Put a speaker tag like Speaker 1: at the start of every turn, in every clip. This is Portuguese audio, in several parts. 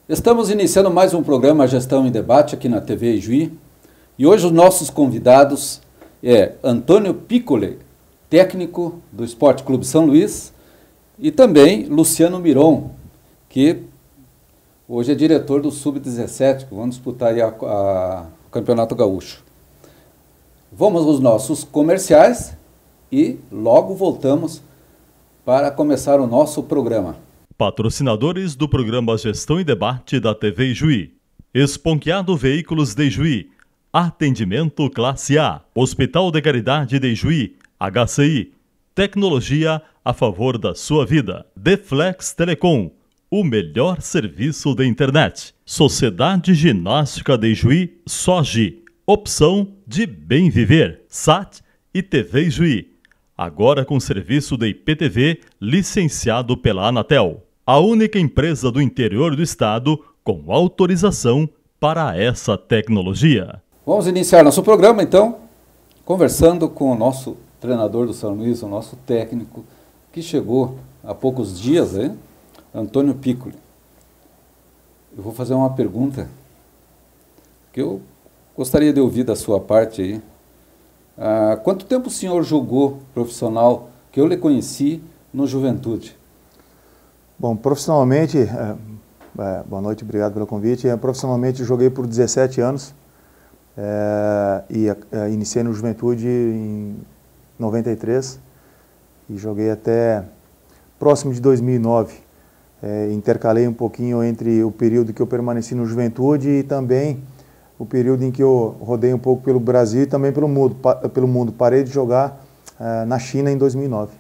Speaker 1: Estamos iniciando mais um programa Gestão em Debate aqui na TV Ijuí e hoje os nossos convidados é Antônio Piccoli, técnico do Esporte Clube São Luís, e também Luciano Miron, que hoje é diretor do Sub-17, que vão disputar aí o Campeonato Gaúcho. Vamos aos nossos comerciais e logo voltamos para começar o nosso programa.
Speaker 2: Patrocinadores do programa Gestão e Debate da TV Ijuí: Esponqueado Veículos de Ijuí, Atendimento Classe A, Hospital de Caridade de Ijuí, HCI, Tecnologia a favor da sua vida, Deflex Telecom, o melhor serviço de internet, Sociedade Ginástica de Ijuí, SOGI, opção de bem viver, SAT e TV Ijuí. Agora com serviço de IPTV licenciado pela Anatel. A única empresa do interior do estado com autorização para essa tecnologia.
Speaker 1: Vamos iniciar nosso programa, então, conversando com o nosso treinador do São Luís, o nosso técnico, que chegou há poucos dias, Antônio Piccoli. Eu vou fazer uma pergunta que eu gostaria de ouvir da sua parte aí. Quanto tempo o senhor jogou profissional, que eu lhe conheci, no Juventude?
Speaker 3: Bom, profissionalmente, boa noite, obrigado pelo convite. Profissionalmente joguei por 17 anos e iniciei no Juventude em 93 e joguei até próximo de 2009. Intercalei um pouquinho entre o período que eu permaneci no Juventude e também o período em que eu rodei um pouco pelo Brasil e também pelo mundo. Parei de jogar na China em 2009.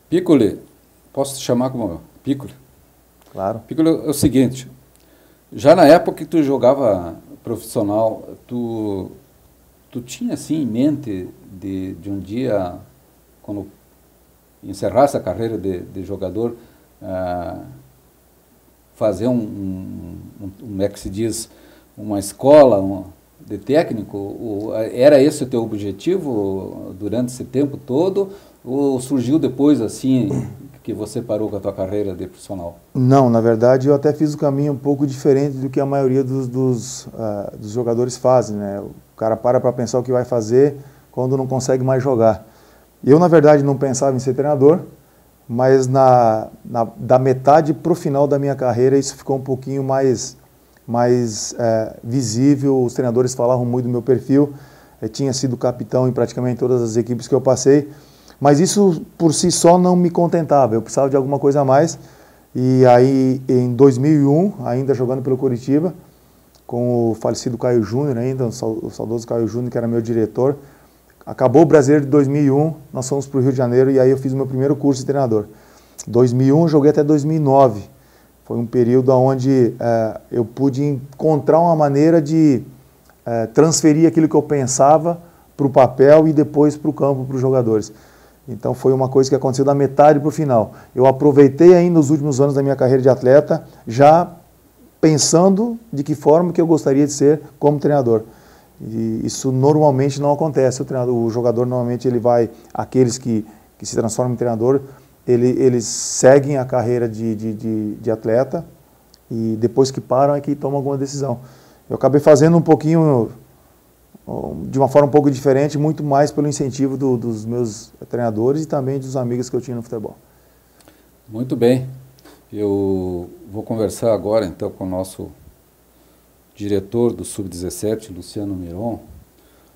Speaker 1: Piccoli, posso te chamar como Piccoli?
Speaker 3: Claro.
Speaker 1: Piccoli, é o seguinte, já na época que tu jogava profissional, tu tinha assim em mente de um dia, quando encerrasse a carreira de jogador, fazer como é que se diz, uma escola de técnico? Era esse o teu objetivo durante esse tempo todo? Ou surgiu depois, assim, que você parou com a tua carreira de profissional?
Speaker 3: Não, na verdade eu até fiz o caminho um pouco diferente do que a maioria dos jogadores fazem, né? O cara para pensar o que vai fazer quando não consegue mais jogar. Eu, na verdade, não pensava em ser treinador, mas da metade para o final da minha carreira isso ficou um pouquinho mais visível. Os treinadores falavam muito do meu perfil, eu tinha sido capitão em praticamente todas as equipes que eu passei, mas isso por si só não me contentava, eu precisava de alguma coisa a mais. E aí em 2001, ainda jogando pelo Coritiba, com o falecido Caio Júnior ainda, o saudoso Caio Júnior, que era meu diretor, acabou o Brasileiro de 2001, nós fomos para o Rio de Janeiro e aí eu fiz o meu primeiro curso de treinador. 2001 eu joguei até 2009. Foi um período onde eu pude encontrar uma maneira de transferir aquilo que eu pensava para o papel e depois para o campo, para os jogadores. Então foi uma coisa que aconteceu da metade para o final. Eu aproveitei ainda nos últimos anos da minha carreira de atleta, já pensando de que forma que eu gostaria de ser como treinador. E isso normalmente não acontece. O jogador normalmente ele vai, aqueles que se transformam em treinador, eles seguem a carreira de atleta e depois que param é que tomam alguma decisão. Eu acabei fazendo um pouquinho, de uma forma um pouco diferente, muito mais pelo incentivo dos meus treinadores e também dos amigos que eu tinha no futebol.
Speaker 1: Muito bem. Eu vou conversar agora então com o nosso diretor do Sub-17, Luciano Miron.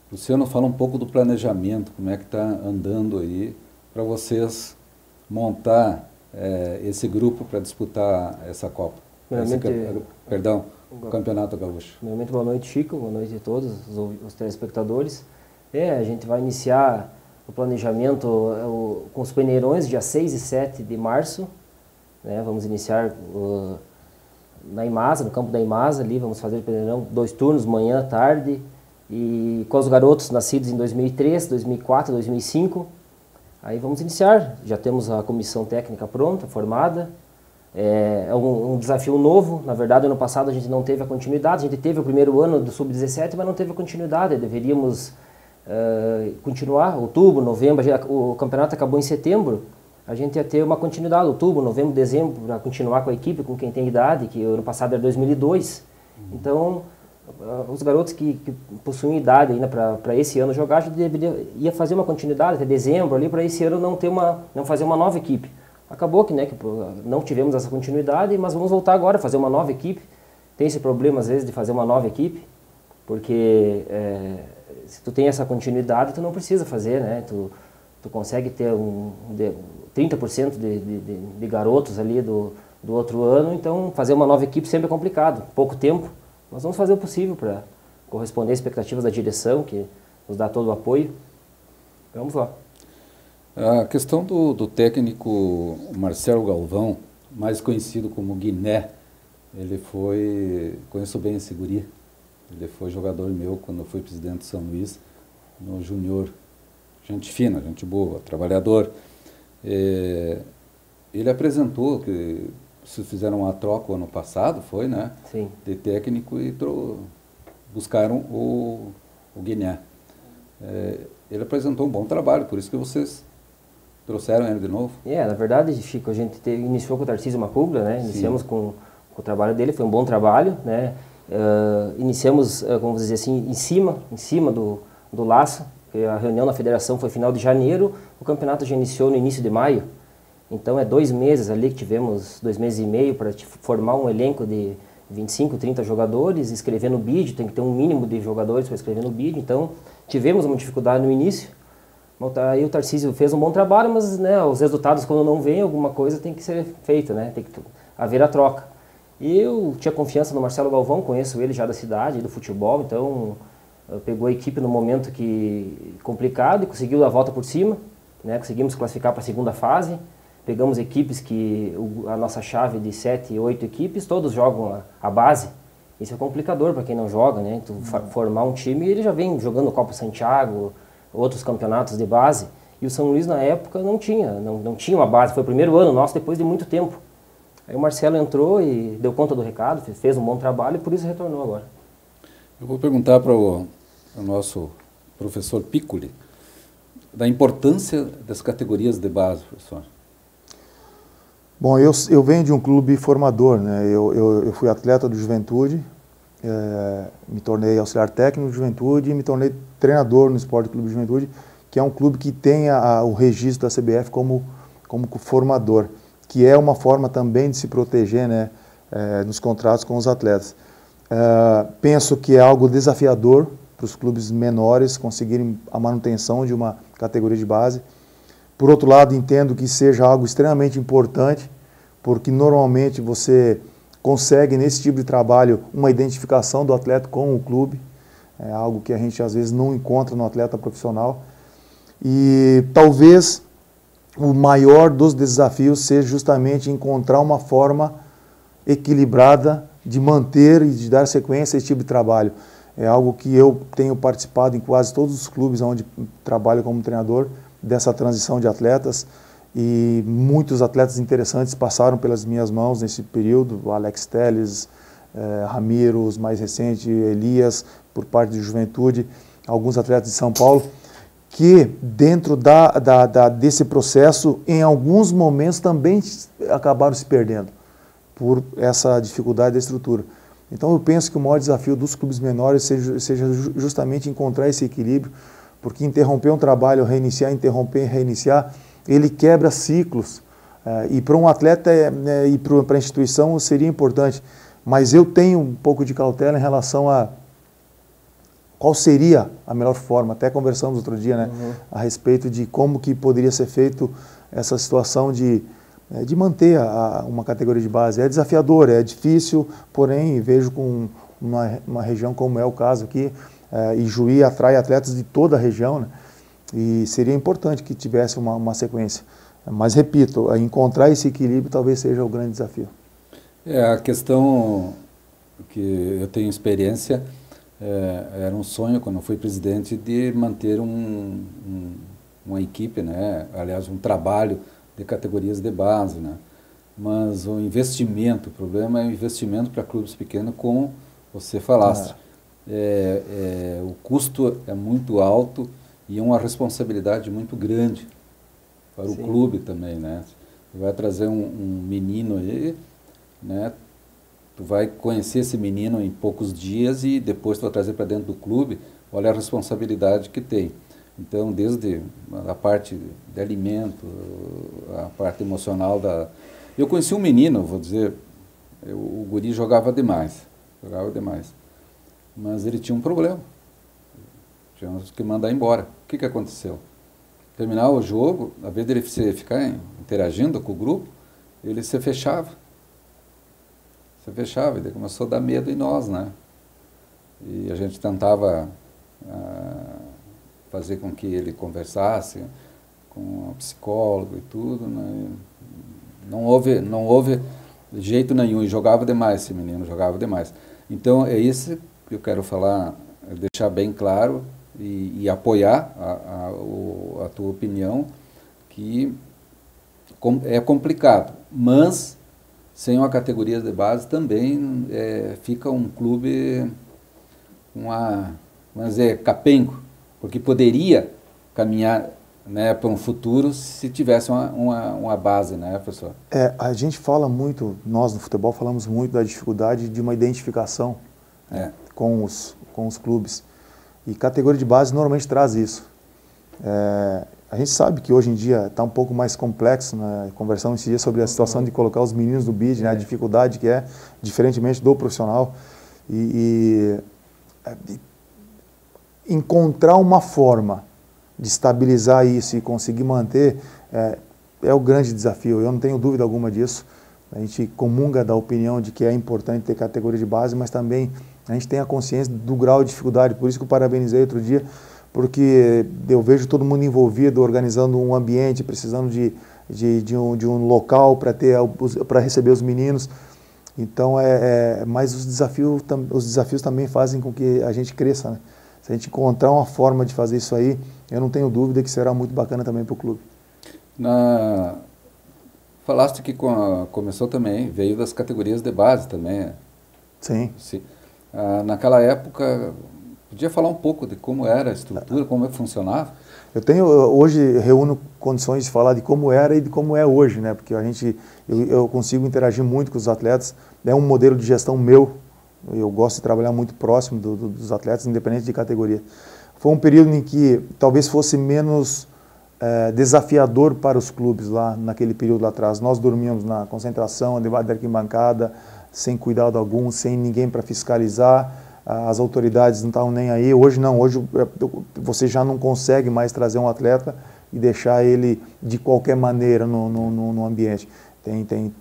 Speaker 1: Luciano, fala um pouco do planejamento, como é que está andando aí para vocês montar esse grupo para disputar essa Copa. O Campeonato Gaúcho.
Speaker 4: Primeiramente, boa noite, Chico, boa noite a todos os telespectadores. A gente vai iniciar o planejamento com os Peneirões, dia 6 e 7 de março. Vamos iniciar na Imasa, no campo da Imasa, ali vamos fazer o Peneirão, 2 turnos, manhã, tarde, e com os garotos nascidos em 2003, 2004, 2005. Aí vamos iniciar, já temos a comissão técnica pronta, formada. É um desafio novo. Na verdade, ano passado a gente não teve a continuidade, a gente teve o primeiro ano do Sub-17, mas não teve a continuidade. Deveríamos continuar, outubro, novembro, o campeonato acabou em setembro, a gente ia ter uma continuidade, outubro, novembro, dezembro, para continuar com a equipe, com quem tem idade, que ano passado era 2002. Então, os garotos que possuem idade ainda para esse ano jogar, já ia fazer uma continuidade até dezembro ali, para esse ano não fazer uma nova equipe. Acabou que, né, que não tivemos essa continuidade, mas vamos voltar agora a fazer uma nova equipe. Tem esse problema às vezes de fazer uma nova equipe, porque se tu tem essa continuidade, tu não precisa fazer, né? Tu consegue ter 30% de garotos ali do outro ano, então fazer uma nova equipe sempre é complicado, pouco tempo, mas vamos fazer o possível para corresponder às expectativas da direção, que nos dá todo o apoio. Vamos lá.
Speaker 1: A questão do técnico Marcelo Galvão, mais conhecido como Guiné, conheço bem esse guri, ele foi jogador meu quando eu fui presidente de São Luís, no Júnior, gente fina, gente boa, trabalhador. Ele apresentou que se fizeram uma troca o ano passado, foi, né?
Speaker 4: Sim.
Speaker 1: De técnico e buscaram o Guiné. Ele apresentou um bom trabalho, por isso que vocês trouxeram ele de novo.
Speaker 4: Na verdade, Chico, a gente iniciou com o Tarcísio Macugla, né? Iniciamos com o trabalho dele, foi um bom trabalho, né? Iniciamos, vamos dizer assim, em cima do laço. A reunião na federação foi final de janeiro, o campeonato já iniciou no início de maio. Então é 2 meses ali que tivemos, 2 meses e meio para formar um elenco de 25, 30 jogadores, escrever no BID, tem que ter um mínimo de jogadores para escrever no BID, então tivemos uma dificuldade no início. Aí o Tarcísio fez um bom trabalho, mas, né, os resultados quando não vem, alguma coisa tem que ser feita, né, tem que haver a troca. E eu tinha confiança no Marcelo Galvão, conheço ele já da cidade, do futebol, então pegou a equipe no momento complicado e conseguiu dar a volta por cima, né, conseguimos classificar para a segunda fase. Pegamos equipes que a nossa chave de 7, 8 equipes, todos jogam a base. Isso é complicador para quem não joga, né? Tu formar um time, ele já vem jogando o Copa Santiago, outros campeonatos de base. E o São Luís na época não tinha uma base. Foi o primeiro ano nosso depois de muito tempo. Aí o Marcelo entrou e deu conta do recado, fez um bom trabalho e por isso retornou agora.
Speaker 1: Eu vou perguntar para o nosso professor Piccoli da importância das categorias de base, professor.
Speaker 3: Bom, eu venho de um clube formador, né? Eu fui atleta do Juventude, me tornei auxiliar técnico do Juventude e me tornei treinador no Esporte Clube Juventude, que é um clube que tem o registro da CBF como formador, que é uma forma também de se proteger, né, nos contratos com os atletas. Penso que é algo desafiador para os clubes menores conseguirem a manutenção de uma categoria de base. Por outro lado, entendo que seja algo extremamente importante, porque normalmente você consegue, nesse tipo de trabalho, uma identificação do atleta com o clube. É algo que a gente, às vezes, não encontra no atleta profissional. E talvez o maior dos desafios seja justamente encontrar uma forma equilibrada de manter e de dar sequência a esse tipo de trabalho. É algo que eu tenho participado em quase todos os clubes onde trabalho como treinador, dessa transição de atletas, e muitos atletas interessantes passaram pelas minhas mãos nesse período, o Alex Telles, Ramiro, os mais recentes, Elias, por parte de Juventude, alguns atletas de São Paulo, que dentro desse processo, em alguns momentos também acabaram se perdendo, por essa dificuldade da estrutura. Então eu penso que o maior desafio dos clubes menores seja justamente encontrar esse equilíbrio, porque interromper um trabalho, reiniciar, interromper, reiniciar, ele quebra ciclos. E para um atleta e para a instituição seria importante. Mas eu tenho um pouco de cautela em relação a qual seria a melhor forma. Até conversamos outro dia, né, a respeito de como que poderia ser feito essa situação de manter uma categoria de base. É desafiador, é difícil, porém vejo com uma região como é o caso aqui, e Juí atrai atletas de toda a região, né? E seria importante que tivesse uma sequência. Mas, repito, encontrar esse equilíbrio talvez seja o grande desafio.
Speaker 1: A questão que eu tenho experiência, era um sonho, quando eu fui presidente, de manter uma equipe, né? Aliás, um trabalho de categorias de base, né? Mas o investimento, o problema é o investimento para clubes pequenos, como você falaste. O custo é muito alto e é uma responsabilidade muito grande. para o clube também, né? Você vai trazer um menino aí, né? Tu vai conhecer esse menino em poucos dias e depois tu vai trazer para dentro do clube. Olha a responsabilidade que tem. Então, desde a parte de alimento, a parte emocional da... Eu conheci um menino, vou dizer, o guri jogava demais, mas ele tinha um problema. Tínhamos que mandar embora. O que aconteceu? Terminar o jogo, a vez dele ficar interagindo com o grupo, ele se fechava. E daí começou a dar medo em nós, né? E a gente tentava fazer com que ele conversasse com a psicóloga e tudo, né? Não houve jeito nenhum, e jogava demais esse menino, jogava demais. Então é isso que eu quero falar, deixar bem claro e apoiar a tua opinião, que é complicado, mas sem uma categoria de base também fica um clube, vamos dizer, capengo, porque poderia caminhar, né, para um futuro se tivesse uma base, né, professor?
Speaker 3: A gente fala muito, nós no futebol falamos muito da dificuldade de uma identificação com os clubes. E categoria de base normalmente traz isso. A gente sabe que hoje em dia está um pouco mais complexo, né? Conversamos esse dia sobre a situação de colocar os meninos no BID, né? A dificuldade que é, diferentemente do profissional. E encontrar uma forma de estabilizar isso e conseguir manter é o grande desafio. Eu não tenho dúvida alguma disso. A gente comunga da opinião de que é importante ter categoria de base, mas também a gente tem a consciência do grau de dificuldade. Por isso que eu parabenizei outro dia, porque eu vejo todo mundo envolvido, organizando um ambiente, precisando de um local para receber os meninos. Então, mas os desafios também fazem com que a gente cresça, né? Se a gente encontrar uma forma de fazer isso aí, eu não tenho dúvida que será muito bacana também para o clube.
Speaker 1: Falaste que começou também, veio das categorias de base também.
Speaker 3: Sim.
Speaker 1: Naquela época, podia falar um pouco de como era a estrutura, como funcionava?
Speaker 3: Hoje reúno condições de falar de como era e de como é hoje, né? Porque eu consigo interagir muito com os atletas, é um modelo de gestão meu, eu gosto de trabalhar muito próximo dos atletas, independente de categoria. Foi um período em que talvez fosse menos desafiador para os clubes lá, naquele período lá atrás. Nós dormíamos na concentração, debaixo da arquibancada, sem cuidado algum, sem ninguém para fiscalizar, as autoridades não estavam nem aí. Hoje não, hoje você já não consegue mais trazer um atleta e deixar ele de qualquer maneira no ambiente.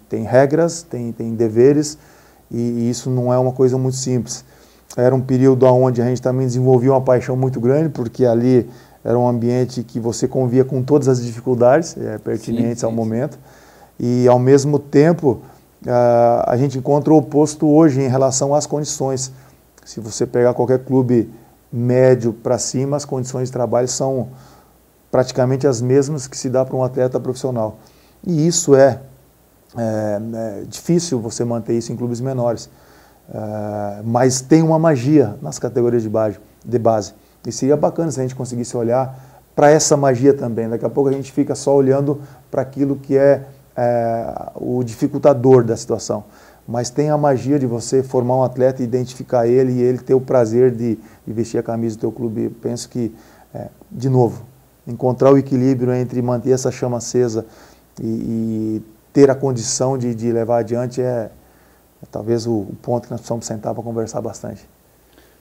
Speaker 3: Tem regras, tem deveres, e isso não é uma coisa muito simples. Era um período onde a gente também desenvolvia uma paixão muito grande, porque ali era um ambiente que você convia com todas as dificuldades pertinentes ao momento, e ao mesmo tempo a gente encontra o oposto hoje em relação às condições. Se você pegar qualquer clube médio para cima, as condições de trabalho são praticamente as mesmas que se dá para um atleta profissional. E isso é difícil você manter isso em clubes menores. Mas tem uma magia nas categorias de base. E seria bacana se a gente conseguisse olhar para essa magia também. Daqui a pouco a gente fica só olhando para aquilo que é o dificultador da situação. Mas tem a magia de você formar um atleta, identificar ele e ele ter o prazer de vestir a camisa do teu clube. Eu penso que, de novo, encontrar o equilíbrio entre manter essa chama acesa e ter a condição de levar adiante é talvez o ponto que nós precisamos sentar para conversar bastante.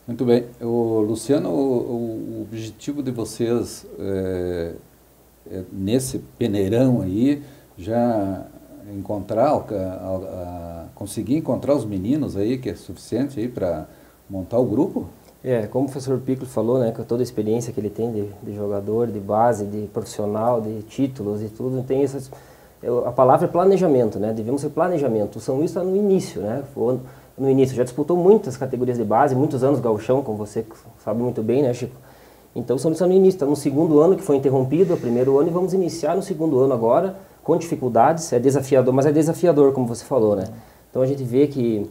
Speaker 1: Muito bem. Luciano, o objetivo de vocês nesse peneirão aí, já conseguir encontrar os meninos aí, que é suficiente aí para montar o grupo?
Speaker 4: Como o professor Piccolo falou, né, com toda a experiência que ele tem de jogador, de base, de profissional, de títulos e tudo, tem essas... A palavra é planejamento, né? Devemos ter planejamento. O São Luís está no início, né? No início, já disputou muitas categorias de base, muitos anos gauchão, como você sabe muito bem, né, Chico? Então o São Luís está no início, está no segundo ano que foi interrompido, o primeiro ano, e vamos iniciar no segundo ano agora, com dificuldades, é desafiador, mas é desafiador, como você falou, né? Então a gente vê que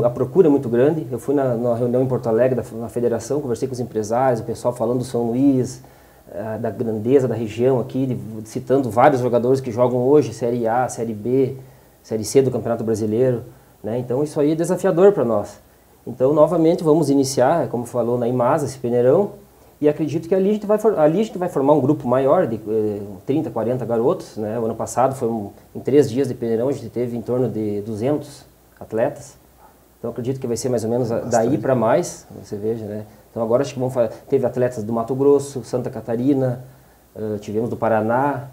Speaker 4: a procura é muito grande. Eu fui na reunião em Porto Alegre, na federação, conversei com os empresários, o pessoal falando do São Luís, da grandeza da região aqui, citando vários jogadores que jogam hoje, Série A, Série B, Série C do Campeonato Brasileiro, né? Então isso aí é desafiador para nós. Então novamente vamos iniciar, como falou, na Imasa, esse peneirão, e acredito que ali a gente vai formar um grupo maior, de 30, 40 garotos, né? O ano passado, em 3 dias de peneirão, a gente teve em torno de 200 atletas. Então acredito que vai ser mais ou menos daí para mais, você veja, né? Então agora acho que teve atletas do Mato Grosso, Santa Catarina, tivemos do Paraná,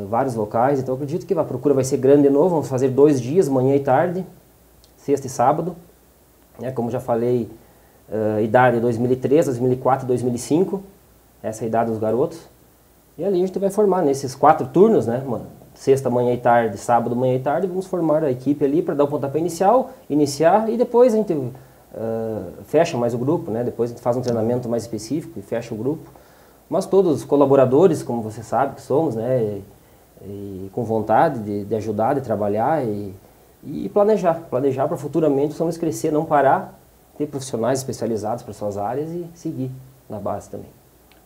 Speaker 4: vários locais. Então acredito que a procura vai ser grande de novo. Vamos fazer 2 dias, manhã e tarde, sexta e sábado. Como já falei, idade 2003, 2004 e 2005, essa é a idade dos garotos. E ali a gente vai formar nesses 4 turnos, né, mano? Sexta, manhã e tarde, sábado, manhã e tarde, vamos formar a equipe ali para dar o pontapé iniciar e depois a gente fecha mais o grupo, né? Depois a gente faz um treinamento mais específico e fecha o grupo. Mas todos os colaboradores, como você sabe que somos, né? E com vontade de ajudar, de trabalhar e planejar para futuramente somos crescer, não parar, ter profissionais especializados para suas áreas e seguir na base também.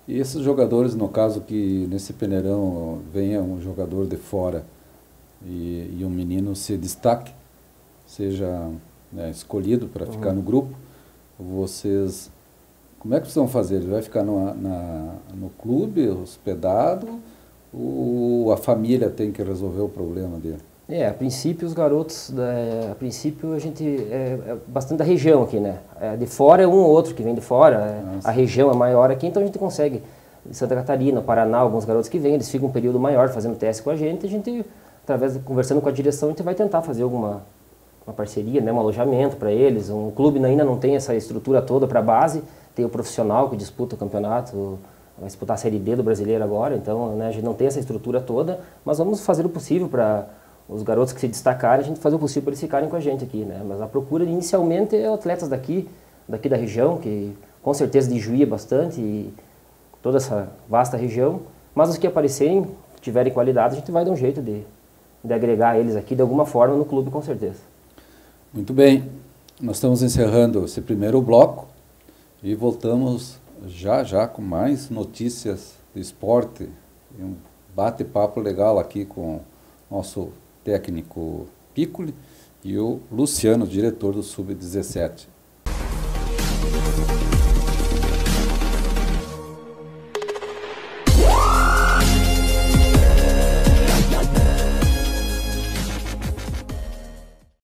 Speaker 1: E esses jogadores, no caso que nesse peneirão venha um jogador de fora e um menino se destaque, seja, né, escolhido para ficar no grupo, vocês, como é que vocês vão fazer? Ele vai ficar no clube, hospedado, ou a família tem que resolver o problema dele?
Speaker 4: A princípio os garotos, a princípio a gente é bastante da região aqui, né? De fora é um ou outro que vem de fora, a região é maior aqui, então a gente consegue, de Santa Catarina, Paraná, alguns garotos que vêm, eles ficam um período maior fazendo teste com a gente, conversando com a direção, a gente vai tentar fazer uma parceria, né? Um alojamento para eles, um clube ainda não tem essa estrutura toda para a base, tem o profissional que disputa o campeonato, vai disputar a Série D do Brasileiro agora, então, né, a gente não tem essa estrutura toda, mas vamos fazer o possível para os garotos que se destacarem, a gente fazer o possível para eles ficarem com a gente aqui, né? Mas a procura inicialmente é atletas daqui da região, que com certeza de Juí é bastante, e toda essa vasta região, mas os que aparecerem, tiverem qualidade, a gente vai dar um jeito de agregar eles aqui de alguma forma no clube, com certeza.
Speaker 1: Muito bem, nós estamos encerrando esse primeiro bloco e voltamos já com mais notícias de esporte, e um bate-papo legal aqui com o nosso técnico Piccoli e o Luciano, diretor do Sub-17.